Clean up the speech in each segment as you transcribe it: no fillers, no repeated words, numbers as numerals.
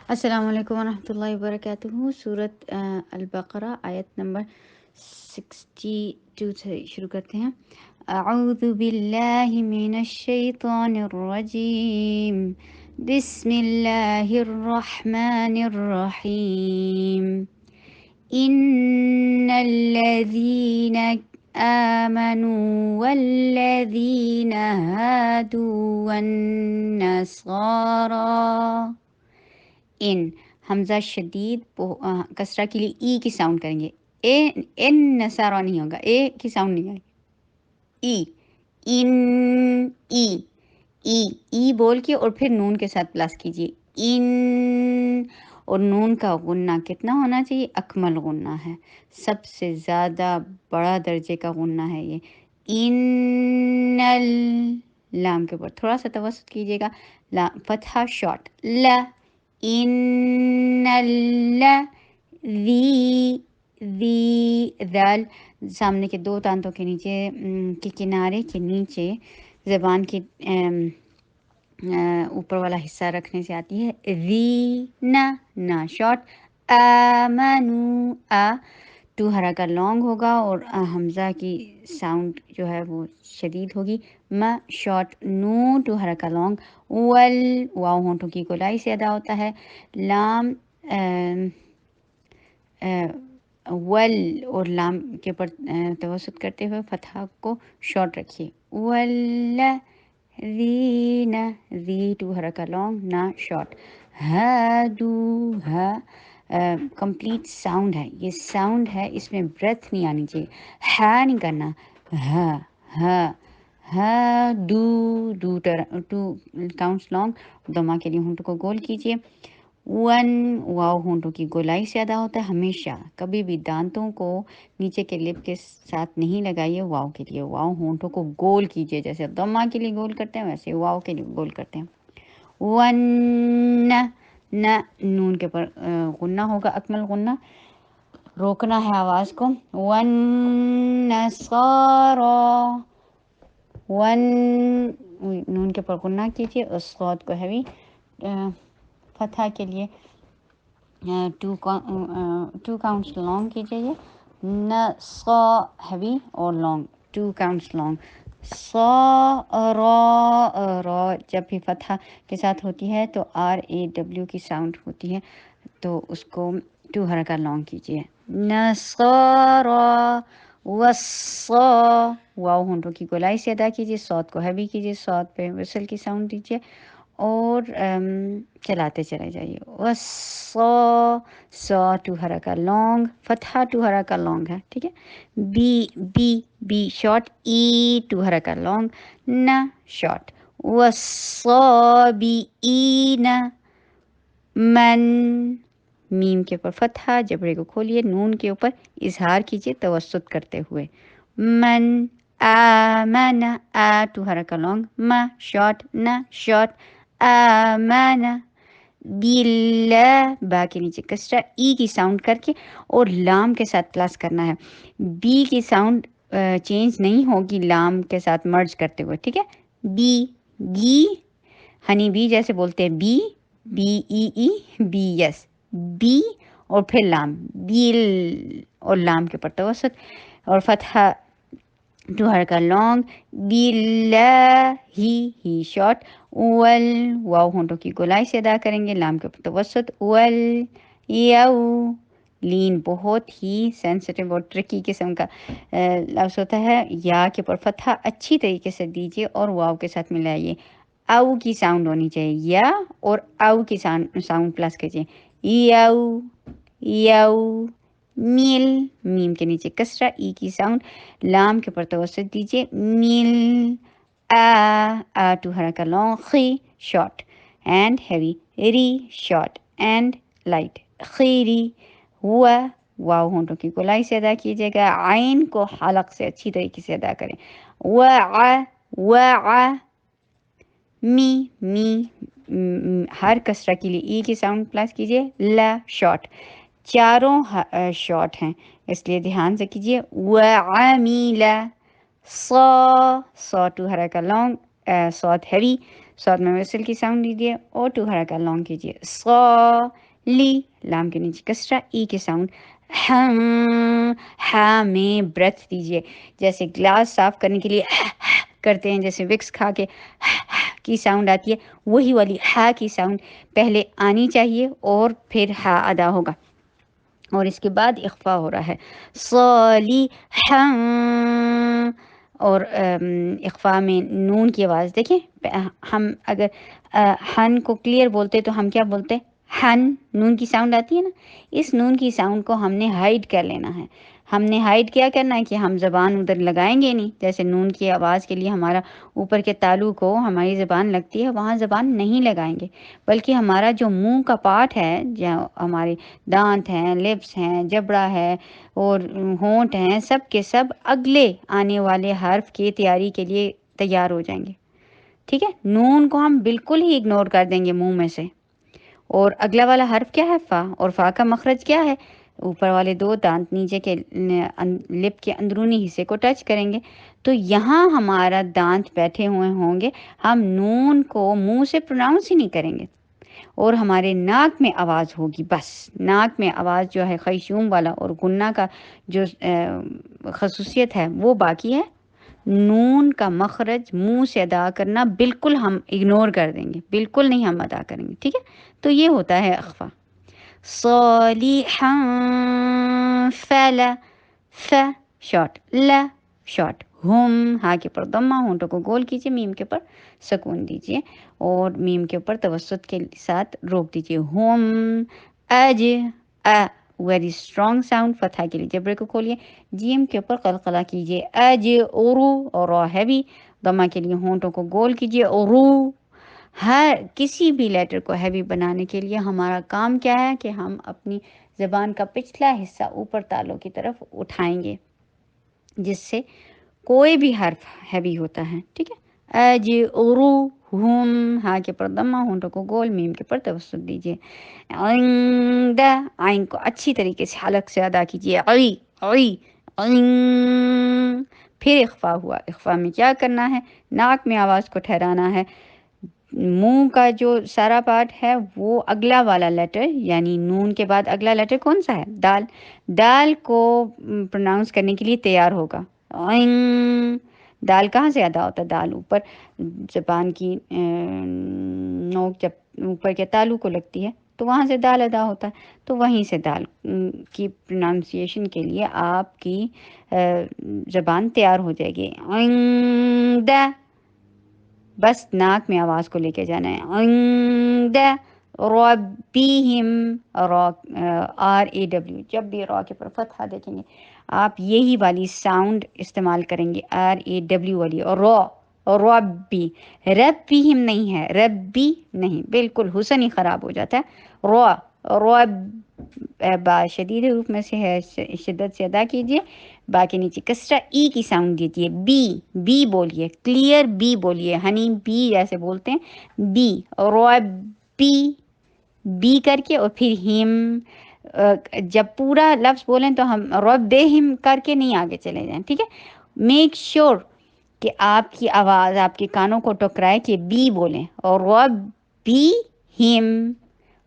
السلام علیکم ورحمۃ اللہ وبرکاتہ. سورت البقرہ آیت نمبر 62 سے شروع کرتے ہیں. اعوذ باللہ من الشیطان الرجیم. بسم اللہ الرحمن الرحیم. ان الذین آمنوا والذین هادوا والنصارى. ان حمزہ شدید کسرہ کے لیے ای کی ساؤنڈ کریں گے. اے ان نصارہ نہیں ہوگا، اے کی ساؤنڈ نہیں آئے. ای ان ای ای ای بول کے اور پھر نون کے ساتھ پلس کیجیے. ان اور نون کا غنہ کتنا ہونا چاہیے؟ اکمل غنہ ہے، سب سے زیادہ بڑا درجے کا غنہ ہے یہ. ان لام کے اوپر تھوڑا سا توسط کیجیے گا. فتحہ شارٹ لا. ان ذی ذال سامنے کے دو تانتوں کے نیچے کے کنارے کے نیچے زبان کی اوپر والا حصہ رکھنے سے آتی ہے. ذی نا شارٹ. آمنو ٹو حرکت لانگ ہوگا اور حمزہ کی ساؤنڈ جو ہے وہ شدید ہوگی. شارٹ نو ٹو حرکت لانگ. واو ہونٹوں کی گولائی سے ادا ہوتا ہے. لام ول اور لام کے اوپر توسط کرتے ہوئے فتحہ کو شارٹ رکھیے. ذی ٹو حرکت لانگ نا شارٹ. کمپلیٹ ساؤنڈ ہے یہ، ساؤنڈ ہے، اس میں بریتھ نہیں آنی چاہیے. ہا نہیں کرنا. Two counts long. دما کے لیے ہونٹوں کو گول کیجیے. واو ہونٹوں کی گولائی سے ادا ہوتا ہے ہمیشہ. کبھی بھی دانتوں کو نیچے کے لپ کے ساتھ نہیں لگائیے. واو کے لیے واو ہونٹوں کو گول کیجیے، جیسے دما کے لیے گول کرتے ہیں ویسے واو کے لیے گول کرتے ہیں. نون کے پر غنہ ہوگا، اکمل غنہ. روکنا ہے آواز کو. نون کے پر غنہ کیجیے اور صاد کو ہیوی. فتحہ کے لیے ٹو کاؤنٹس لانگ کیجیے. ہیوی اور لانگ، ٹو کاؤنٹس لانگ. را جب بھی فتحہ کے ساتھ ہوتی ہے تو RAW کی ساؤنڈ ہوتی ہے، تو اس کو ٹو حرکت لانگ کیجیے. نصارا واو ہونٹوں کی گولائی سے ادا کیجیے. صاد کو ہیوی کیجیے، صاد پہ وصل کی ساؤنڈ دیجیے اور چلاتے چلے جائیے. ٹو حرکت لانگ. فتحہ ٹو حرکت لانگ ہے، ٹھیک ہے. بی شارٹ. ای ٹو حرکت لانگ. نا شارٹ. والصابئین من. میم کے اوپر فتحہ، جبڑے کو کھولیے، نون کے اوپر اظہار کیجیے توسط کرتے ہوئے. من آمن. ٹو حرکت لانگ. شارٹ. نا شارٹ. آمن باللہ. با کے نیچے کسرہ، ای کی ساؤنڈ کر کے اور لام کے ساتھ پلس کرنا ہے. بی کی ساؤنڈ چینج نہیں ہوگی لام کے ساتھ مرج کرتے ہوئے، ٹھیک ہے. گی ہنی بی جیسے بولتے ہیں. Be be yes. بی اور پھر لام. بیل اور لام کے اوپر توسط اور فتحہ ٹو حرکت لانگ. باللہ ہی شارٹ. واو ہونٹوں کی گولائی سے ادا کریں گے، لام کے اوپر توسط. لین بہت ہی سینسٹیو اور ٹرکی قسم کا لفظ ہوتا ہے. یا کے اوپر فتحہ اچھی طریقے سے دیجیے اور واو کے ساتھ ملائیے. او کی ساؤنڈ ہونی چاہیے، یا اور او کی ساؤنڈ پلس کیجیے. یو میل. میم کے نیچے کسرہ، ای کی ساؤنڈ، لام کے اوپر توسط دیجیے. میل ٹو حرکت لانگ. خی شارٹ اینڈ ہیوی. ری شارٹ اینڈ لائٹ. خیری. واو ہونٹوں کی گولائی سے ادا کیجیے گا. عین کو حلق سے اچھی طریقے سے ادا کریں. می ہر کسرہ کے لیے ای کی ساؤنڈ پلس کیجیے. لا شارٹ. چاروں شارٹ ہیں اس لیے دھیان سے کیجیے. وعمیلا. سو ٹو حرکت لانگ، صوت ہیوی. صاد میں وصل کی ساؤنڈ دیجیے اور 2 حرکہ لانگ کیجیے. صا لی لام کے نیچے کسرہ ای کی ساؤنڈ. ہا میں بریتھ دیجیے جیسے گلاس صاف کرنے کے لیے کرتے ہیں, جیسے وکس کھا کے کی ساؤنڈ آتی ہے, وہی والی ہا کی ساؤنڈ پہلے آنی چاہیے اور پھر ہا ادا ہوگا, اور اس کے بعد اخفا ہو رہا ہے صالحا. اور اخفا میں نون کی آواز دیکھیں, ہم اگر ہن کو کلیئر بولتے تو ہم کیا بولتے, ہن نون کی ساؤنڈ آتی ہے نا, اس نون کی ساؤنڈ کو ہم نے ہائڈ کر لینا ہے. ہم نے ہائڈ کیا کرنا ہے کہ ہم زبان ادھر لگائیں گے نہیں, جیسے نون کی آواز کے لیے ہمارا اوپر کے تالو کو ہماری زبان لگتی ہے وہاں زبان نہیں لگائیں گے, بلکہ ہمارا جو منہ کا پارٹ ہے, جو ہمارے دانت ہیں, لپس ہیں, جبڑا ہے اور ہونٹ ہیں, سب کے سب اگلے آنے والے حرف کی تیاری کے لیے تیار ہو جائیں گے. ٹھیک ہے, نون کو ہم بالکل ہی اگنور کر دیں گے منہ میں سے, اور اگلا والا حرف کیا ہے فا, اور فا کا مخرج کیا ہے, اوپر والے 2 دانت نیچے کے لپ کے اندرونی حصے کو ٹچ کریں گے, تو یہاں ہمارا دانت بیٹھے ہوئے ہوں گے, ہم نون کو منہ سے پروناؤنس ہی نہیں کریں گے, اور ہمارے ناک میں آواز ہوگی. بس ناک میں آواز جو ہے خیشوم والا اور گنہ کا جو خصوصیت ہے وہ باقی ہے. نون کا مخرج منہ سے ادا کرنا بالکل ہم اگنور کر دیں گے, بالکل نہیں ہم ادا کریں گے. ٹھیک ہے, تو یہ ہوتا ہے اخفا. صالحا فلا ف شارٹ, لا شارٹ, ہم ہا کے پر ضمہ, ہونٹوں کو گول کیجیے, میم کے پر سکون دیجیے اور میم کے اوپر توسط کے ساتھ روک دیجیے. ہم اج ویری اسٹرانگ ساؤنڈ, فتحہ کے لیے جبڑے کو کھولیے, جیم کے اوپر قلقلہ کیجیے. اج اورو, اور رو ہیوی, ضمہ کے لیے ہونٹوں کو گول کیجیے. اورو, ہر کسی بھی لیٹر کو ہیوی بنانے کے لیے ہمارا کام کیا ہے کہ ہم اپنی زبان کا پچھلا حصہ اوپر تالوں کی طرف اٹھائیں گے, جس سے کوئی بھی حرف ہیوی ہوتا ہے. ٹھیک ہے, اج اورو ہم ہا کے پر ضمہ, ہونٹوں کو گول, میم کے پر توسط دیجیے. عند, آئین کو اچھی طریقے سے حلق سے ادا کیجیے. عی عی عین, پھر اخفا ہوا. اخفا میں کیا کرنا ہے, ناک میں آواز کو ٹھہرانا ہے. منہ کا جو سارا پارٹ ہے وہ اگلا والا لیٹر, یعنی نون کے بعد اگلا لیٹر کون سا ہے, دال, دال کو پروناؤنس کرنے کے لیے تیار ہوگا. عین, دال کہاں سے ادا ہوتا ہے, دال اوپر زبان کی نوک جب اوپر کے تالو کو لگتی ہے تو وہاں سے دال ادا ہوتا ہے, تو وہیں سے دال کی پروناؤنسیشن کے لیے آپ کی زبان تیار ہو جائے گی. عند, بس ناک میں آواز کو لے کے جانا ہے. عند ربہم, RAW, جب بھی را کے پر فتحہ دیکھیں گے آپ یہی والی ساؤنڈ استعمال کریں گے, RAW والی. اور ربی, ربہم نہیں ہے, ربی نہیں, بالکل حسن ہی خراب ہو جاتا ہے. رب شدید حروف میں سے ہے, شدت سے ادا کیجیے. باقی نیچے کسرہ ای کی ساؤنڈ دیجیے. بی بولیے, کلیئر بی بولیے, ہنی بی جیسے بولتے ہیں, بی. ربی, بی کر کے, اور پھر ہم, جب پورا لفظ بولیں تو ہم ربہم کر کے نہیں آگے چلے جائیں. ٹھیک ہے, میک شور کہ آپ کی آواز آپ کے کانوں کو ٹکرائے کہ بی بولیں. اور ربہم,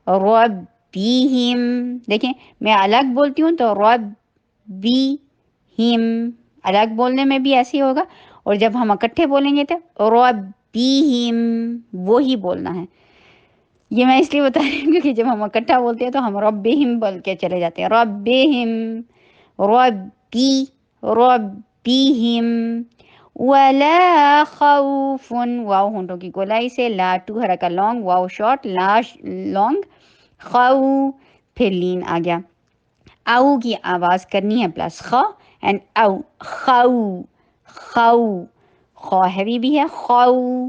ربہم, دیکھیں میں الگ بولتی ہوں تو ربہم الگ بولنے میں بھی ایسے ہوگا, اور جب ہم اکٹھے بولیں گے تو ربہم وہی بولنا ہے. یہ میں اس لیے بتا رہی ہوں کیونکہ جب ہم اکٹھا بولتے ہیں تو ہم ربہم بول کے چلے جاتے ہیں. ربہم, ربی, ربہم. ولا خوف, واو ہونٹوں کی گولائی سے, لا 2 حرکہ لانگ, واو شارٹ, لا لانگ, خو, پھر لین آ گیا. او کی آواز کرنی ہے پلس خ, اینڈ او, خو, خو, خو ہیوی بھی ہے. خو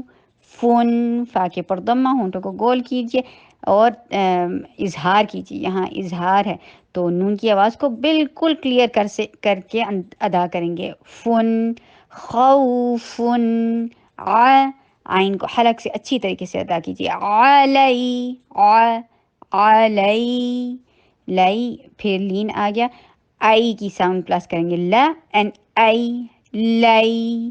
فن, فا کے پر ضمہ, ہونٹوں کو گول کیجیے اور اظہار کیجیے. یہاں اظہار ہے تو نون کی آواز کو بالکل کلیئر کر کے ادا کریں گے. فن, خوفن, آئین کو حلق سے اچھی طریقے سے ادا کیجیے. علی, علی, لائی, پھر لین آ گیا. آئی کی ساؤنڈ پلس کریں گے, لا اینڈ آئی, لائی,